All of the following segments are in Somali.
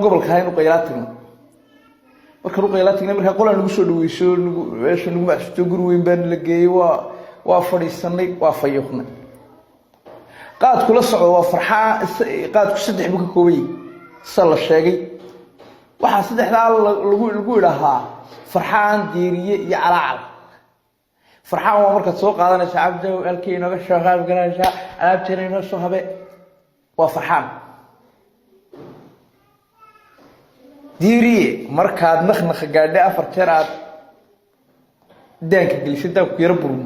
gobolka haynu qaylaatino marka uu qaylaatino marka qolaan lagu soo dhaweysho weesho nagu macsuuto gurweyn baan la geeyay waa fadhiisanay waa fayoqnay qaad kula socdo waa farxaa qaadku saddex buu ka koobay sal sheegay waxa saddexda lagu ilaahaa farxaan diiriye iyo calaacal farxaan waa marka soo qaadanaysa abdo halkii inaga shaqaal galaysa alaabteena soo habe waa farxaan diiriye markaad naqnaq gaadhay afar jeer aad daanka gelisada ku yar burun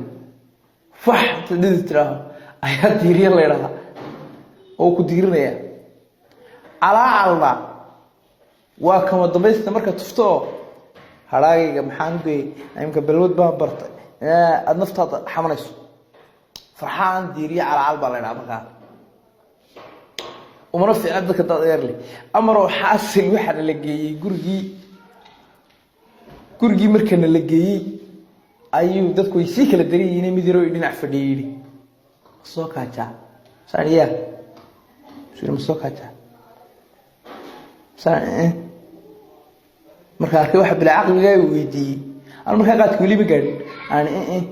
fax tadidira ayaa diiriye leeyahay oo ku diirinaya calaalna waa kama dambaysta marka tufto halaagayga maxaan geey imka balwad baa bartay aad naftaada xamanayso farxaan diiriye calaal baa leeyahay marka ومن في عندك تغيرلي أمره حاسل واحد اللي جاي جرجي مركن اللي جاي أيوه ده كويس كلا دري يني مديرو يدين عفديري سوق هجا سريع شو مسوق هجا سريع مركها كي واحد بالعقل جاي ويدي أنا مركها قاعد تقولي بقول أنا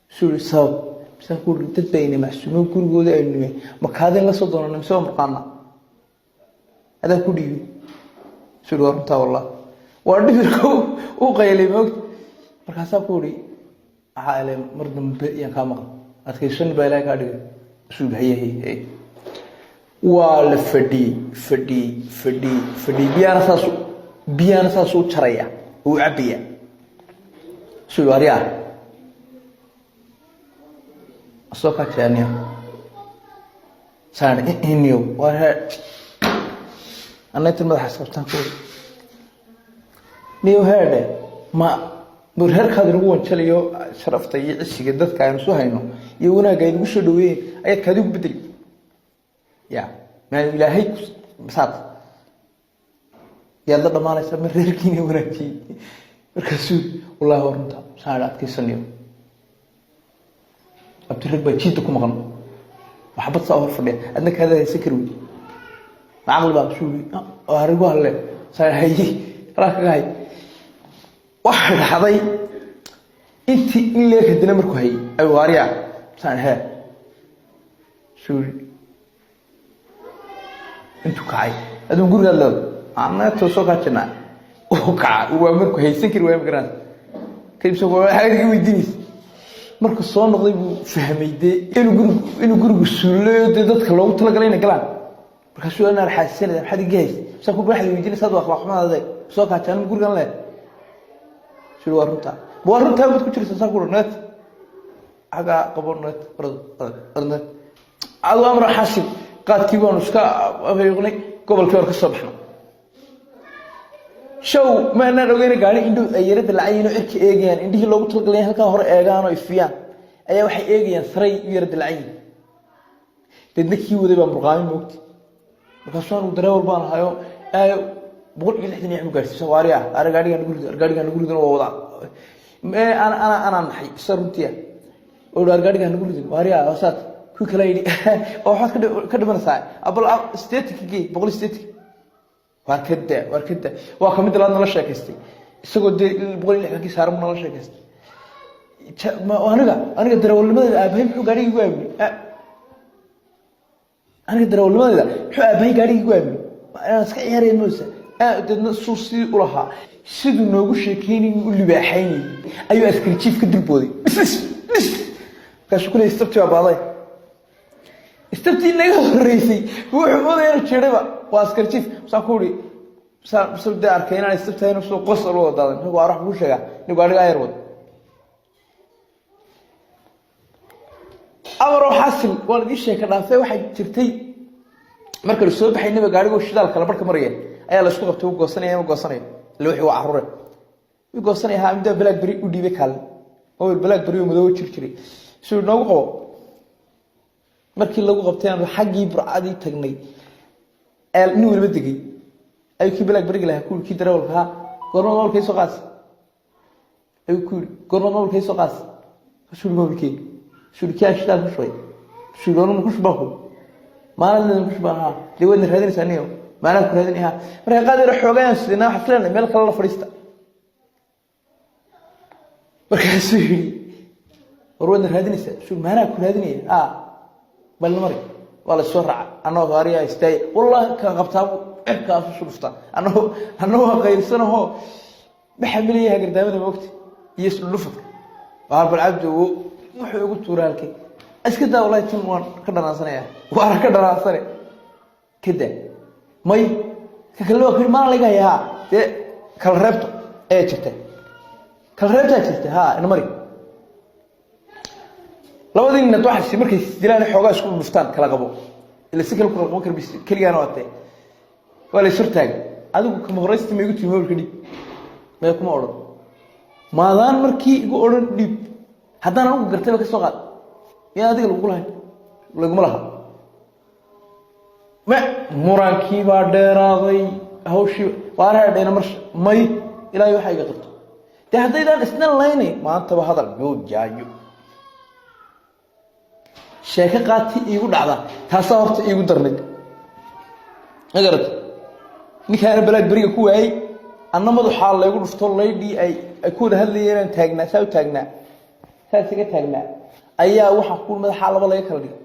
شو صوب بس أقول تتبيني معسوم كل جودة إنه مكادين لا صدقنا نمسوا مرقنا هذا كله شو الورمتا والله وردي فرقو وقيلي موت مركز أقولي عالم مردم ينقام أتكلم بيلاك هذا شو هي والفدي بيانا ساسو شريعة وعبية شو الوريا سوكا تانية سان إنيو وها أنا تلمذ حسب تنقول نيو هذا ما برهر خادر هو نشليو شرفت يعيش جدت كائن سوهينو يونا قايد وش دويه أي كذوب بدري يا ما إلهي بساط يلا ضمان يسمى ريركيني وركي ركسود والله ورنتا سارات كيسنيو أبترك بيجيتكم مغن وحبط صور فلان أنك هذا يسكرون عمل باب شوي وهرجوها له صار هي راك جاي واحد حضي أنت اللي كدنا مركو هي أي واريا صار ها شو أنتو كاي هذا نقول له أنا توصل كنا وكا ومركو هي سكر ويا مقران كيف سووا حاجة يودينيس marka soo noqday buu fahmayday inuu gurigu suuleeyo dadka loogu tala galay inay galaan marka soo ana xaasiinada xad gees soo ku baaxay weydiin saad wax xumada soo ka taan gurigan leh soo warunta mid ku jirta soo kuronat aga qabornat arnat adu amr xaasib qaadkii waan iska afayqnay gobolkii war ka soo baxno شو ما أنا رجعنا قاعدين إندو يرد العين وإرك إيجان إنديه لو تلقين هالكا هر إيجان ويفيان أيه واحد إيجان ثري يرد العين تدنك يو ذي بمرقاين موت بكسران ودراور بان هايو أيه بقول إيه الحين يعمل قارس سواريا أرجع نقول ذا ووضع ما أنا نحي سرمتيا ولا أرجع نقول ذا واريا وسات كل كلايدي أو حد كده من ساعة أبل استيتك كي بقول استيتك واركده وكمد لنا لا شاكستي isagoo boqol lixdankii saaran ma la sheekaystay ma aniga darawalnimada aabahay wuxuu gaariga igu aamay aniga darawalnimada wuxuu aabahay gaariga igu aamay aan iska ciyaareen moosa dadna suusi u lahaa sidoo noogu sheekeynay u libaaxaynay ayuu askari chief ka dilbooday kaashu kule istabtii baaday istabtii naga horeysay wuxuu moodayay jiraba waa askari chief saakuri سبدأ أركينا استفتى نفسه قصر وضع هو أروح بوشة نقول على غير وضع أمره حاصل والدي الشيء كان في واحد ترتي مركز السوق حين نبي قاعد يقول شدال كلا بركة مريء أي الله شكوك بتوقع قصني أيام قصني اللي هو عرورة يقصني ها مدة بلاك بري ودي بكال هو البلاك بري ومدوي تشري شو نوقعه مركز اللي قبتين حقي برعادي تجني النور بدقي أي كي بلاك بريق له كل كي تراول ها قرن أول كيسو قاس أي كل قرن أول كيسو قاس شو الجو كي شو الكي أشتغل شوي شو لونه مكوش باهو ما لنا مكوش باها لو إن هذا الثانية maana ku raadinayaa marka qaadina xoogaan sidina xaslan meel kale la fariista markaas warwada raadinaysa soo maana ku raadinaya bal mari wala soo raac anoo gaariya istay wallahi ka qabtaa cirka soo dhufta anoo qeylsanaho maxamiliyaha gardaamada waqti iyo isku dhufad bal abdu wuxuu ugu tuuraalkay iska daa wallahi tan waan ka dhanaansanaya waan ka dhanaansanay kida may ka kale waa ma laga hayaa kala reebto ee jirtay kala reebta jirtay in mari labadina waxa markay dilaan xoogaa isku dhuftaan kala qabo ila si kale ku qabo karbis kaliya nootay wala surtaag adigu kuma horeysta ma igu tiimo kadi ma kuma oran maadaan markii igu oran dib haddana ugu gartay ka soo qaad yaa adiga lagu laha ma murankii baa dheeraaday hawshii waara dheena mar may ilaahay waxa iga qabto haddaydan isna laynay maanta ba hadal joog jaayo sheeka qaati igu dhacda taas horta igu darnay agarad ninkaan balaad bariga ku waayay annamadu xaal la igu dhufto leedii ay ku wada hadlayeen taagnaa saasiga taagnaa ayaa waxa ku madaxa laba laga kala dhigay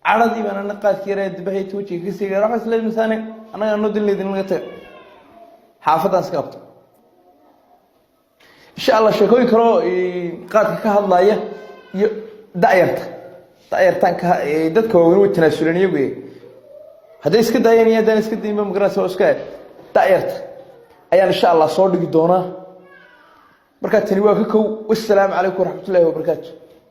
caradii baan qaadkii yaray dibahay toojiga kasiga raxas isla miisaane anaga noo dileedin laga tagay xaafadan iska qabto insha Allah sheekooyin kale qaadka ka hadlaya iyo daayartan ka dadka waaweyn tanaasulan iyagu haday iska daayeen iska diinba magarasa oo iska daayarta ayaan insha Allah soo dhigi doonaa marka tani waa ka kow wassalaamu calaykum waraxmatullaahi wabarakaatuh